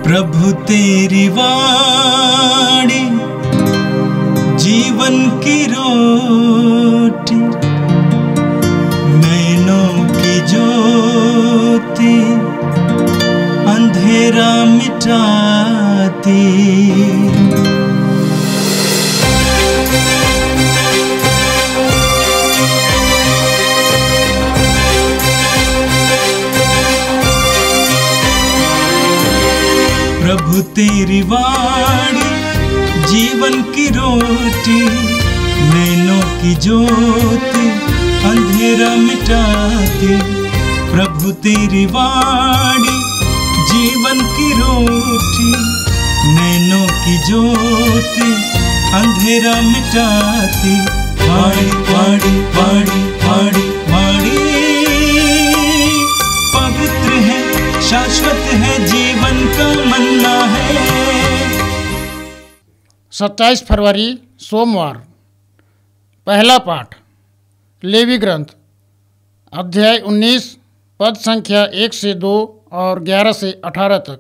प्रभु तेरी वाणी जीवन की रोटी, नैनों की ज्योति अंधेरा मिटाती। प्रभु तेरी वाणी जीवन की रोटी, नैनों की ज्योति अंधेरा मिटाती। प्रभु तेरी वाणी जीवन की रोटी, नैनों की ज्योति अंधेरा मिटाती। वाणी वाणी वाणी वाणी वाणी पवित्र है, शाश्वत है, जीवन का मन्ना है। 27 फरवरी सोमवार। पहला पाठ लेवी ग्रंथ अध्याय 19 पद संख्या 1 से 2 और 11 से 18 तक।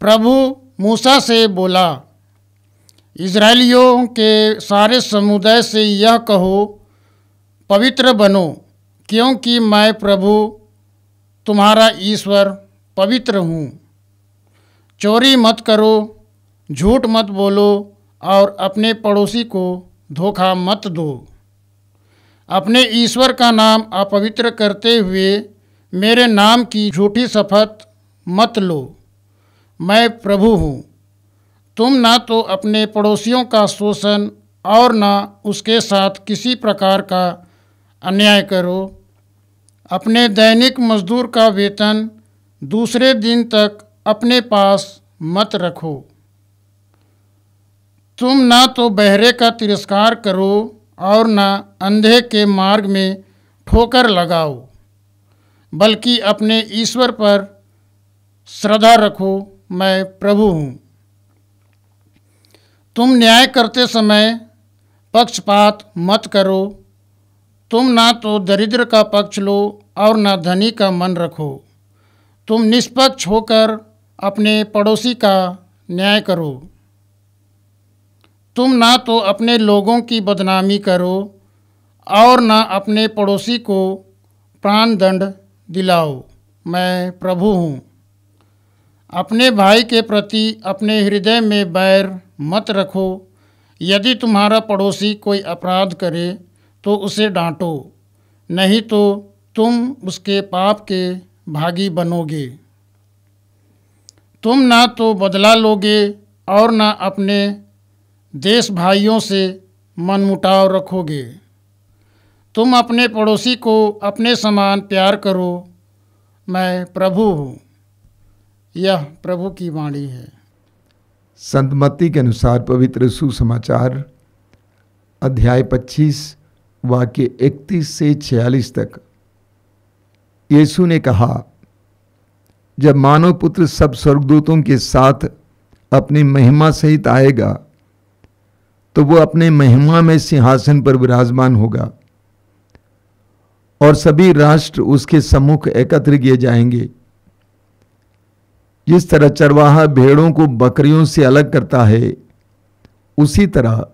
प्रभु मूसा से बोला, इज़राइलियों के सारे समुदाय से यह कहो, पवित्र बनो, क्योंकि मैं प्रभु तुम्हारा ईश्वर पवित्र हूँ। चोरी मत करो, झूठ मत बोलो और अपने पड़ोसी को धोखा मत दो। अपने ईश्वर का नाम अपवित्र करते हुए मेरे नाम की झूठी शपथ मत लो। मैं प्रभु हूँ। तुम ना तो अपने पड़ोसियों का शोषण और ना उसके साथ किसी प्रकार का अन्याय करो। अपने दैनिक मजदूर का वेतन दूसरे दिन तक अपने पास मत रखो। तुम ना तो बहरे का तिरस्कार करो और ना अंधे के मार्ग में ठोकर लगाओ, बल्कि अपने ईश्वर पर श्रद्धा रखो। मैं प्रभु हूँ। तुम न्याय करते समय पक्षपात मत करो। तुम ना तो दरिद्र का पक्ष लो और ना धनी का मन रखो। तुम निष्पक्ष होकर अपने पड़ोसी का न्याय करो। तुम ना तो अपने लोगों की बदनामी करो और ना अपने पड़ोसी को प्राण दंड दिलाओ। मैं प्रभु हूँ। अपने भाई के प्रति अपने हृदय में बैर मत रखो। यदि तुम्हारा पड़ोसी कोई अपराध करे तो उसे डांटो, नहीं तो तुम उसके पाप के भागी बनोगे। तुम ना तो बदला लोगे और ना अपने देश भाइयों से मनमुटाव रखोगे। तुम अपने पड़ोसी को अपने समान प्यार करो। मैं प्रभु हूँ। यह प्रभु की वाणी है। संत मत्ती के अनुसार पवित्र सुसमाचार अध्याय 25 वाक्य 31 से 46 तक। यीशु ने कहा, जब मानव पुत्र सब स्वर्गदूतों के साथ अपनी महिमा सहित आएगा तो वो अपने महिमा में सिंहासन पर विराजमान होगा और सभी राष्ट्र उसके सम्मुख एकत्र किए जाएंगे। जिस तरह चरवाहा भेड़ों को बकरियों से अलग करता है, उसी तरह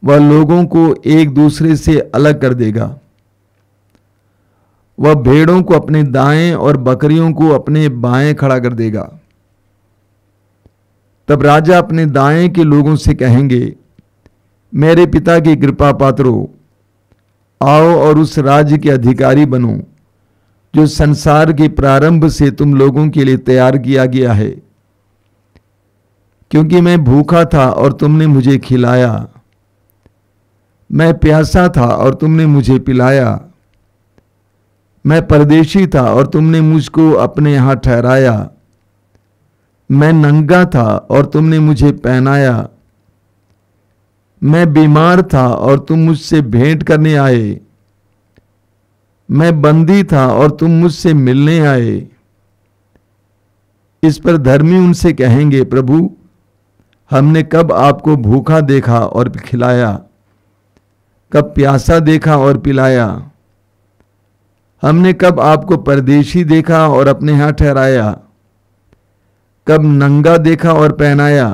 वह लोगों को एक दूसरे से अलग कर देगा। वह भेड़ों को अपने दाएं और बकरियों को अपने बाएं खड़ा कर देगा। तब राजा अपने दाएं के लोगों से कहेंगे, मेरे पिता की कृपा पात्रों, आओ और उस राज्य के अधिकारी बनो जो संसार के प्रारंभ से तुम लोगों के लिए तैयार किया गया है। क्योंकि मैं भूखा था और तुमने मुझे खिलाया, मैं प्यासा था और तुमने मुझे पिलाया, मैं परदेशी था और तुमने मुझको अपने यहाँ ठहराया, मैं नंगा था और तुमने मुझे पहनाया, मैं बीमार था और तुम मुझसे भेंट करने आए, मैं बंदी था और तुम मुझसे मिलने आए। इस पर धर्मी उनसे कहेंगे, प्रभु, हमने कब आपको भूखा देखा और खिलाया, कब प्यासा देखा और पिलाया? हमने कब आपको परदेशी देखा और अपने यहाँ ठहराया? कब नंगा देखा और पहनाया?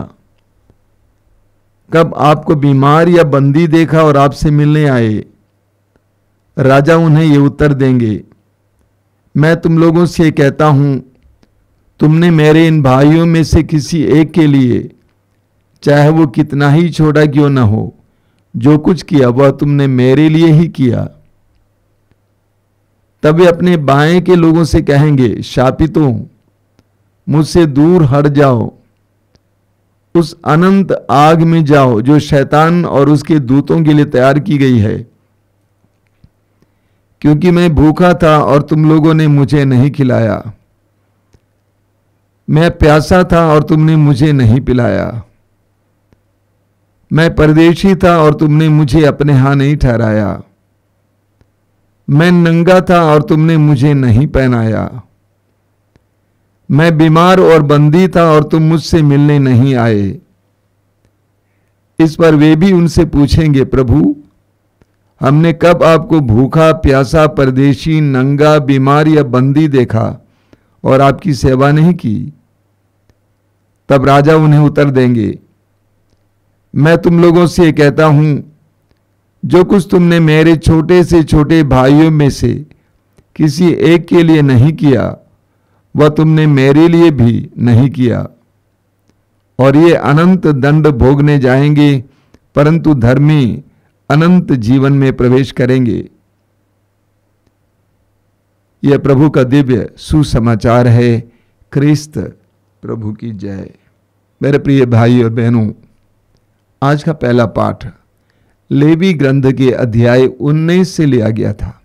कब आपको बीमार या बंदी देखा और आपसे मिलने आए? राजा उन्हें ये उत्तर देंगे, मैं तुम लोगों से कहता हूं, तुमने मेरे इन भाइयों में से किसी एक के लिए, चाहे वो कितना ही छोटा क्यों न हो, जो कुछ किया वह तुमने मेरे लिए ही किया। तब वे अपने बाएं के लोगों से कहेंगे, शापितों, मुझसे दूर हट जाओ, उस अनंत आग में जाओ जो शैतान और उसके दूतों के लिए तैयार की गई है। क्योंकि मैं भूखा था और तुम लोगों ने मुझे नहीं खिलाया, मैं प्यासा था और तुमने मुझे नहीं पिलाया, मैं परदेशी था और तुमने मुझे अपने यहां नहीं ठहराया, मैं नंगा था और तुमने मुझे नहीं पहनाया, मैं बीमार और बंदी था और तुम मुझसे मिलने नहीं आए। इस पर वे भी उनसे पूछेंगे, प्रभु, हमने कब आपको भूखा, प्यासा, परदेशी, नंगा, बीमार या बंदी देखा और आपकी सेवा नहीं की? तब राजा उन्हें उत्तर देंगे, मैं तुम लोगों से कहता हूं, जो कुछ तुमने मेरे छोटे से छोटे भाइयों में से किसी एक के लिए नहीं किया, वह तुमने मेरे लिए भी नहीं किया। और ये अनंत दंड भोगने जाएंगे, परंतु धर्मी अनंत जीवन में प्रवेश करेंगे। यह प्रभु का दिव्य सुसमाचार है। क्रिस्त प्रभु की जय। मेरे प्रिय भाई और बहनों, आज का पहला पाठ लेवी ग्रंथ के अध्याय 19 से लिया गया था।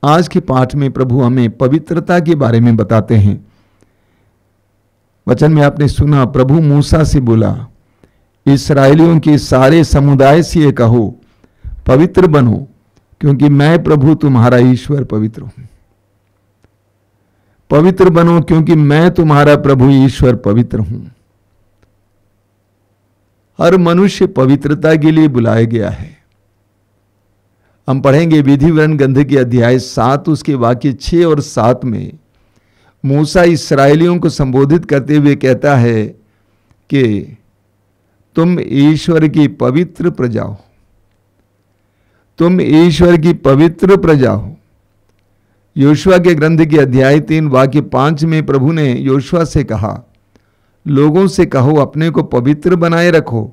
आज के पाठ में प्रभु हमें पवित्रता के बारे में बताते हैं। वचन में आपने सुना, प्रभु मूसा से बोला, इस्राएलियों के सारे समुदाय से ये कहो, पवित्र बनो, क्योंकि मैं प्रभु तुम्हारा ईश्वर पवित्र हूं। पवित्र बनो क्योंकि मैं तुम्हारा प्रभु ईश्वर पवित्र हूं। हर मनुष्य पवित्रता के लिए बुलाया गया है। हम पढ़ेंगे विधिवरण ग्रंथ के अध्याय 7 उसके वाक्य 6 और 7 में मूसा इस्राएलियों को संबोधित करते हुए कहता है कि तुम ईश्वर की पवित्र प्रजा हो, तुम ईश्वर की पवित्र प्रजा हो। योशुआ के ग्रंथ के अध्याय 3 वाक्य 5 में प्रभु ने योशुआ से कहा, लोगों से कहो अपने को पवित्र बनाए रखो,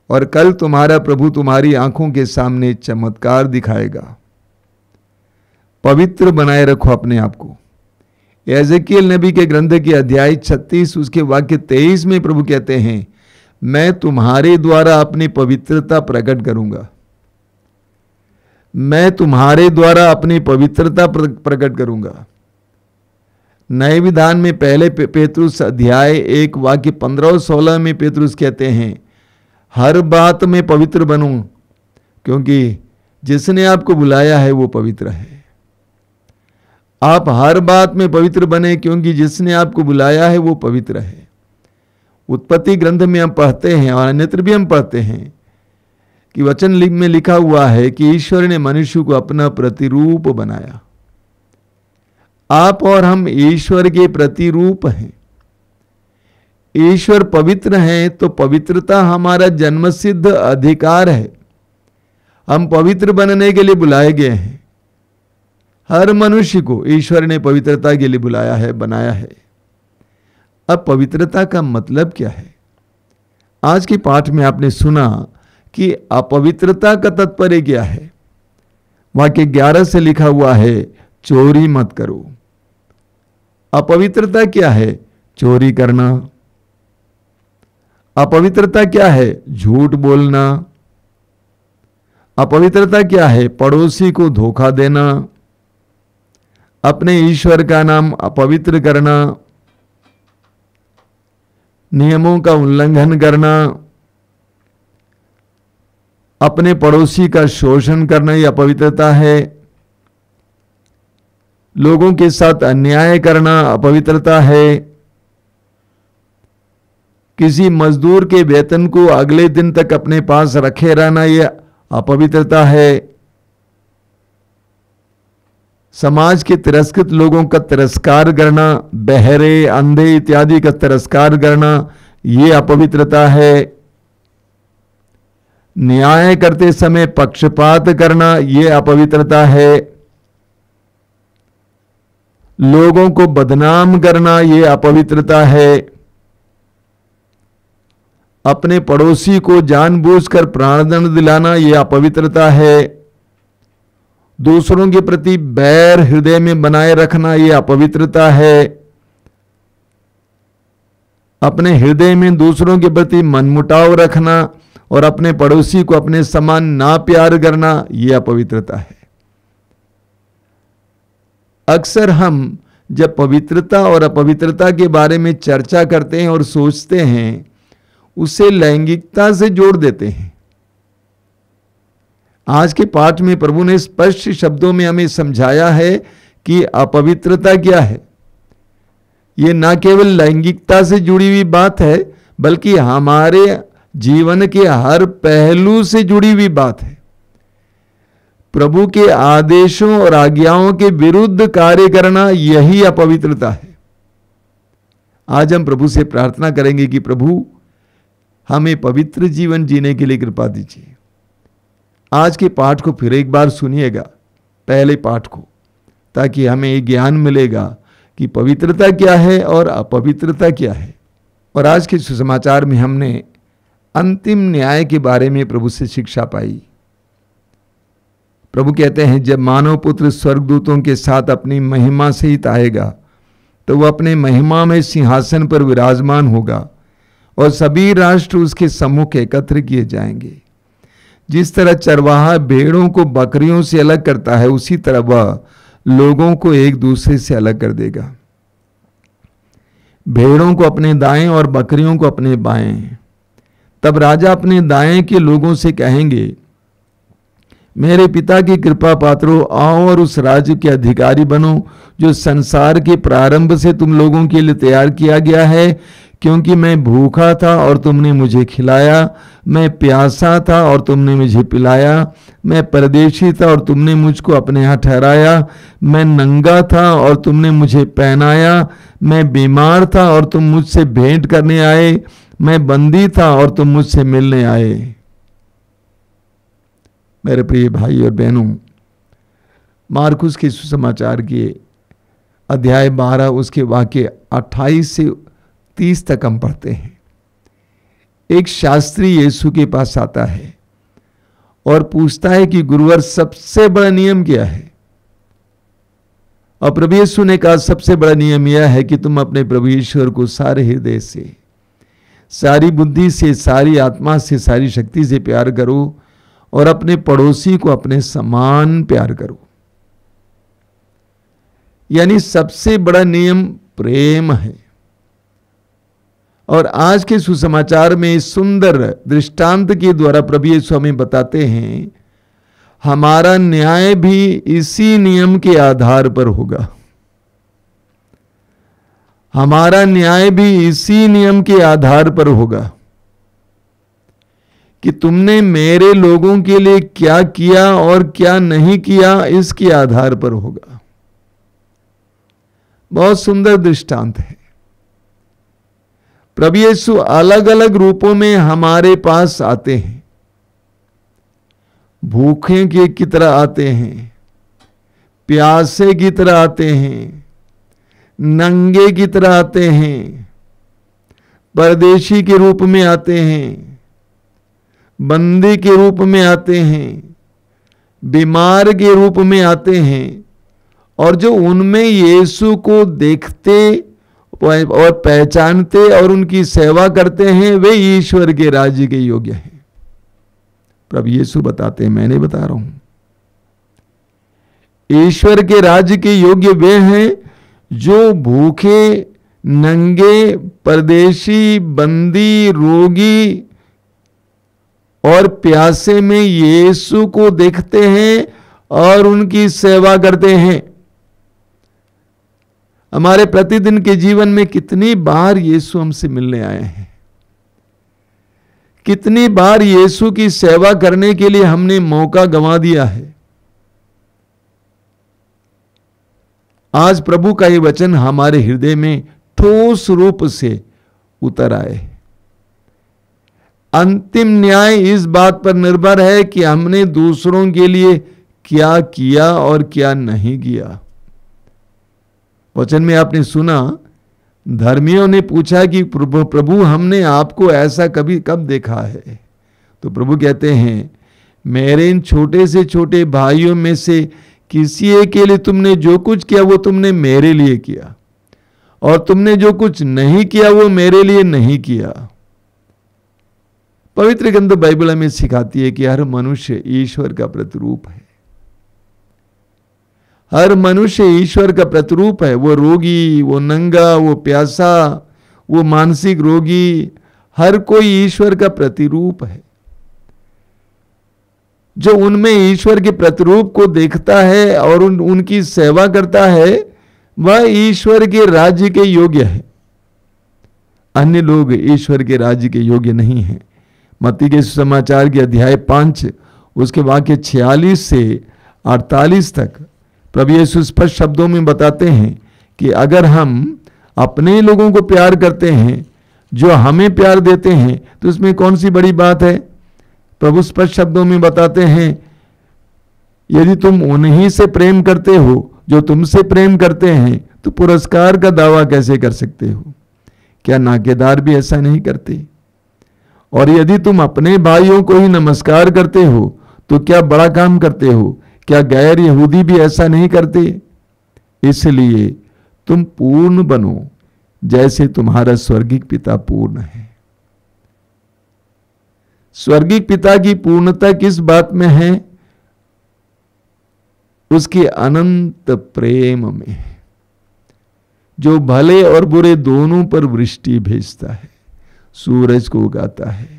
और कल तुम्हारा प्रभु तुम्हारी आंखों के सामने चमत्कार दिखाएगा। पवित्र बनाए रखो अपने आप को। एजेकियल नबी के ग्रंथ के अध्याय 36 उसके वाक्य 23 में प्रभु कहते हैं, मैं तुम्हारे द्वारा अपनी पवित्रता प्रकट करूंगा। मैं तुम्हारे द्वारा अपनी पवित्रता प्रकट करूंगा। नए विधान में पहले पेतरुस अध्याय 1 वाक्य 15 और 16 में पेतरुस कहते हैं, हर बात में पवित्र बनो, क्योंकि जिसने आपको बुलाया है वो पवित्र है। आप हर बात में पवित्र बने, क्योंकि जिसने आपको बुलाया है वो पवित्र है। उत्पत्ति ग्रंथ में हम पढ़ते हैं और अन्यत्र भी हम पढ़ते हैं कि वचन में लिखा हुआ है कि ईश्वर ने मनुष्य को अपना प्रतिरूप बनाया। आप और हम ईश्वर के प्रतिरूप हैं। ईश्वर पवित्र हैं, तो पवित्रता हमारा जन्मसिद्ध अधिकार है। हम पवित्र बनने के लिए बुलाए गए हैं। हर मनुष्य को ईश्वर ने पवित्रता के लिए बुलाया है, बनाया है। अब पवित्रता का मतलब क्या है? आज के पाठ में आपने सुना कि अपवित्रता का तात्पर्य क्या है। वाक्य 11 से लिखा हुआ है, चोरी मत करो। अपवित्रता क्या है? चोरी करना। अपवित्रता क्या है? झूठ बोलना। अपवित्रता क्या है? पड़ोसी को धोखा देना, अपने ईश्वर का नाम अपवित्र करना, नियमों का उल्लंघन करना, अपने पड़ोसी का शोषण करना, यह अपवित्रता है। लोगों के साथ अन्याय करना अपवित्रता है। किसी मजदूर के वेतन को अगले दिन तक अपने पास रखे रहना, यह अपवित्रता है। समाज के तिरस्कृत लोगों का तिरस्कार करना, बहरे, अंधे इत्यादि का तिरस्कार करना, ये अपवित्रता है। न्याय करते समय पक्षपात करना, ये अपवित्रता है। लोगों को बदनाम करना, ये अपवित्रता है। अपने पड़ोसी को जानबूझकर प्राणदंड दिलाना, यह अपवित्रता है। दूसरों के प्रति बैर हृदय में बनाए रखना, यह अपवित्रता है। अपने हृदय में दूसरों के प्रति मनमुटाव रखना और अपने पड़ोसी को अपने समान ना प्यार करना, यह अपवित्रता है। अक्सर हम जब पवित्रता और अपवित्रता के बारे में चर्चा करते हैं और सोचते हैं, उसे लैंगिकता से जोड़ देते हैं। आज के पाठ में प्रभु ने स्पष्ट शब्दों में हमें समझाया है कि अपवित्रता क्या है। यह न केवल लैंगिकता से जुड़ी हुई बात है, बल्कि हमारे जीवन के हर पहलू से जुड़ी हुई बात है। प्रभु के आदेशों और आज्ञाओं के विरुद्ध कार्य करना, यही अपवित्रता है। आज हम प्रभु से प्रार्थना करेंगे कि प्रभु हमें पवित्र जीवन जीने के लिए कृपा दीजिए। आज के पाठ को फिर एक बार सुनिएगा, पहले पाठ को, ताकि हमें ये ज्ञान मिलेगा कि पवित्रता क्या है और अपवित्रता क्या है। और आज के सुसमाचार में हमने अंतिम न्याय के बारे में प्रभु से शिक्षा पाई। प्रभु कहते हैं, जब मानव पुत्र स्वर्गदूतों के साथ अपनी महिमा सहित आएगा तो वह अपने महिमा में सिंहासन पर विराजमान होगा और सभी राष्ट्र उसके सम्मुख एकत्र किए जाएंगे। जिस तरह चरवाहा भेड़ों को बकरियों से अलग करता है, उसी तरह वह लोगों को एक दूसरे से अलग कर देगा। भेड़ों को अपने दाएं और बकरियों को अपने बाएं। तब राजा अपने दाएं के लोगों से कहेंगे, मेरे पिता की कृपा पात्रों, आओ और उस राज्य के अधिकारी बनो जो संसार के प्रारंभ से तुम लोगों के लिए तैयार किया गया है। क्योंकि मैं भूखा था और तुमने मुझे खिलाया, मैं प्यासा था और तुमने मुझे पिलाया, मैं परदेशी था और तुमने मुझको अपने यहाँ ठहराया, मैं नंगा था और तुमने मुझे पहनाया, मैं बीमार था और तुम मुझसे भेंट करने आए, मैं बंदी था और तुम मुझसे मिलने आए। मेरे प्रिय भाई और बहनों, मार्कुस के सुसमाचार के अध्याय 12 उसके वाक्य 28 से 30 तक हम पढ़ते हैं। एक शास्त्री यीशु के पास आता है और पूछता है कि गुरुवर, सबसे बड़ा नियम क्या है? और प्रभु यीशु ने कहा, सबसे बड़ा नियम यह है कि तुम अपने प्रभु ईश्वर को सारे हृदय से, सारी बुद्धि से, सारी आत्मा से, सारी शक्ति से प्यार करो और अपने पड़ोसी को अपने समान प्यार करो। यानी सबसे बड़ा नियम प्रेम है। और आज के सुसमाचार में इस सुंदर दृष्टांत के द्वारा प्रभु यीशु हमें बताते हैं, हमारा न्याय भी इसी नियम के आधार पर होगा। हमारा न्याय भी इसी नियम के आधार पर होगा कि तुमने मेरे लोगों के लिए क्या किया और क्या नहीं किया, इसके आधार पर होगा। बहुत सुंदर दृष्टांत है। प्रभु यीशु अलग अलग रूपों में हमारे पास आते हैं। भूखे की तरह आते हैं, प्यासे की तरह आते हैं, नंगे की तरह आते हैं, परदेशी के रूप में आते हैं, बंदी के रूप में आते हैं, बीमार के रूप में आते हैं। और जो उनमें यीशु को देखते और पहचानते और उनकी सेवा करते हैं, वे ईश्वर के राज्य के योग्य हैं। प्रभु यीशु बताते हैं, मैं नहीं बता रहा हूं। ईश्वर के राज्य के योग्य वे हैं जो भूखे, नंगे, परदेशी, बंदी, रोगी और प्यासे में यीशु को देखते हैं और उनकी सेवा करते हैं। हमारे प्रतिदिन के जीवन में कितनी बार यीशु हमसे मिलने आए हैं, कितनी बार यीशु की सेवा करने के लिए हमने मौका गंवा दिया है। आज प्रभु का ये वचन हमारे हृदय में ठोस रूप से उतर आए। अंतिम न्याय इस बात पर निर्भर है कि हमने दूसरों के लिए क्या किया और क्या नहीं किया। वचन में आपने सुना, धर्मियों ने पूछा कि प्रभु हमने आपको ऐसा कब देखा है? तो प्रभु कहते हैं, मेरे इन छोटे से छोटे भाइयों में से किसी एक के लिए तुमने जो कुछ किया वो तुमने मेरे लिए किया, और तुमने जो कुछ नहीं किया वो मेरे लिए नहीं किया। पवित्र ग्रंथ बाइबल हमें सिखाती है कि हर मनुष्य ईश्वर का प्रतिरूप है। हर मनुष्य ईश्वर का प्रतिरूप है। वो रोगी, वो नंगा, वो प्यासा, वो मानसिक रोगी, हर कोई ईश्वर का प्रतिरूप है। जो उनमें ईश्वर के प्रतिरूप को देखता है और उनकी सेवा करता है, वह ईश्वर के राज्य के योग्य है। अन्य लोग ईश्वर के राज्य के योग्य नहीं हैं। मत्ती के सुसमाचार के अध्याय 5 उसके वाक्य 46 से 48 तक प्रभु यीशु स्पष्ट शब्दों में बताते हैं कि अगर हम अपने लोगों को प्यार करते हैं, जो हमें प्यार देते हैं, तो इसमें कौन सी बड़ी बात है? प्रभु स्पष्ट शब्दों में बताते हैं, यदि तुम उन्हीं से प्रेम करते हो जो तुमसे प्रेम करते हैं, तो पुरस्कार का दावा कैसे कर सकते हो? क्या नाकेदार भी ऐसा नहीं करते? और यदि तुम अपने भाइयों को ही नमस्कार करते हो, तो क्या बड़ा काम करते हो? क्या गैर यहूदी भी ऐसा नहीं करते? इसलिए तुम पूर्ण बनो जैसे तुम्हारा स्वर्गीय पिता पूर्ण है। स्वर्गीय पिता की पूर्णता किस बात में है? उसके अनंत प्रेम में, जो भले और बुरे दोनों पर वृष्टि भेजता है, सूरज को उगाता है।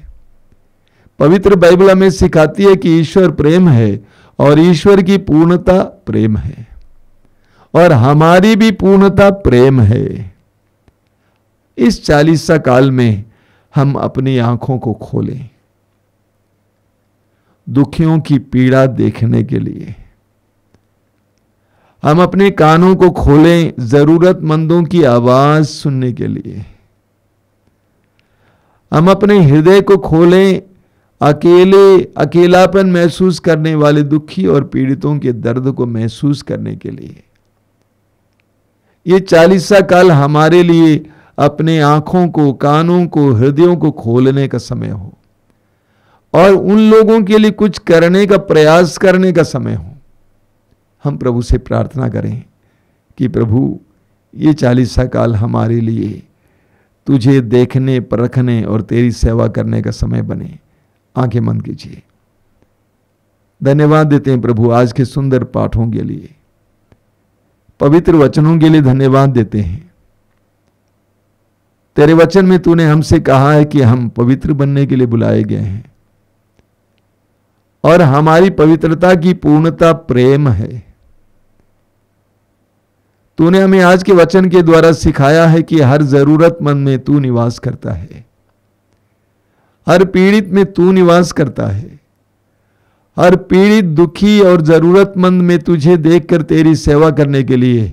पवित्र बाइबल हमें सिखाती है कि ईश्वर प्रेम है और ईश्वर की पूर्णता प्रेम है, और हमारी भी पूर्णता प्रेम है। इस 40 काल में हम अपनी आंखों को खोलें दुखियों की पीड़ा देखने के लिए। हम अपने कानों को खोलें जरूरतमंदों की आवाज सुनने के लिए। हम अपने हृदय को खोलें अकेलापन महसूस करने वाले दुखी और पीड़ितों के दर्द को महसूस करने के लिए। ये 40 काल हमारे लिए अपने आंखों को, कानों को, हृदयों को खोलने का समय हो, और उन लोगों के लिए कुछ करने का प्रयास करने का समय हो। हम प्रभु से प्रार्थना करें कि प्रभु ये 40 काल हमारे लिए तुझे देखने, परखने और तेरी सेवा करने का समय बने। आंखें बंद कीजिए। धन्यवाद देते हैं प्रभु आज के सुंदर पाठों के लिए, पवित्र वचनों के लिए धन्यवाद देते हैं। तेरे वचन में तूने हमसे कहा है कि हम पवित्र बनने के लिए बुलाए गए हैं, और हमारी पवित्रता की पूर्णता प्रेम है। तूने हमें आज के वचन के द्वारा सिखाया है कि हर जरूरतमंद में तू निवास करता है, हर पीड़ित में तू निवास करता है। हर पीड़ित, दुखी और जरूरतमंद में तुझे देखकर तेरी सेवा करने के लिए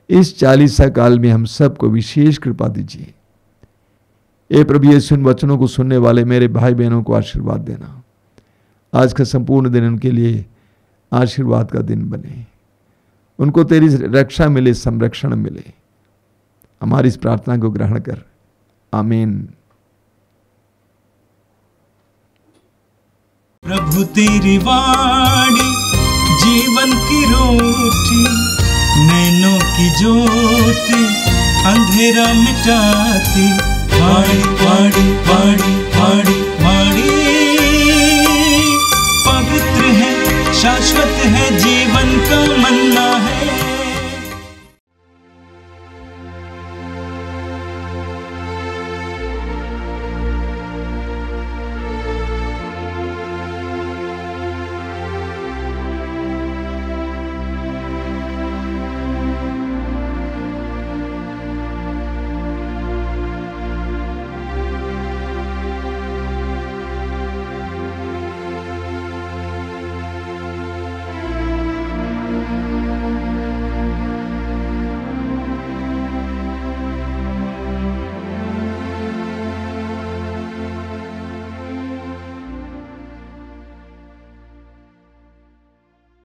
इस 40 काल में हम सबको विशेष कृपा दीजिए। ए प्रभु यीशु, इन वचनों को सुनने वाले मेरे भाई बहनों को आशीर्वाद देना। आज का संपूर्ण दिन उनके लिए आशीर्वाद का दिन बने, उनको तेरी रक्षा मिले, संरक्षण मिले। हमारी इस प्रार्थना को ग्रहण कर, आमीन। प्रभु तेरी वाणी जीवन की रोटी, नैनों की ज्योति अंधेरा मिटाती। वाणी वाणी वाणी वाणी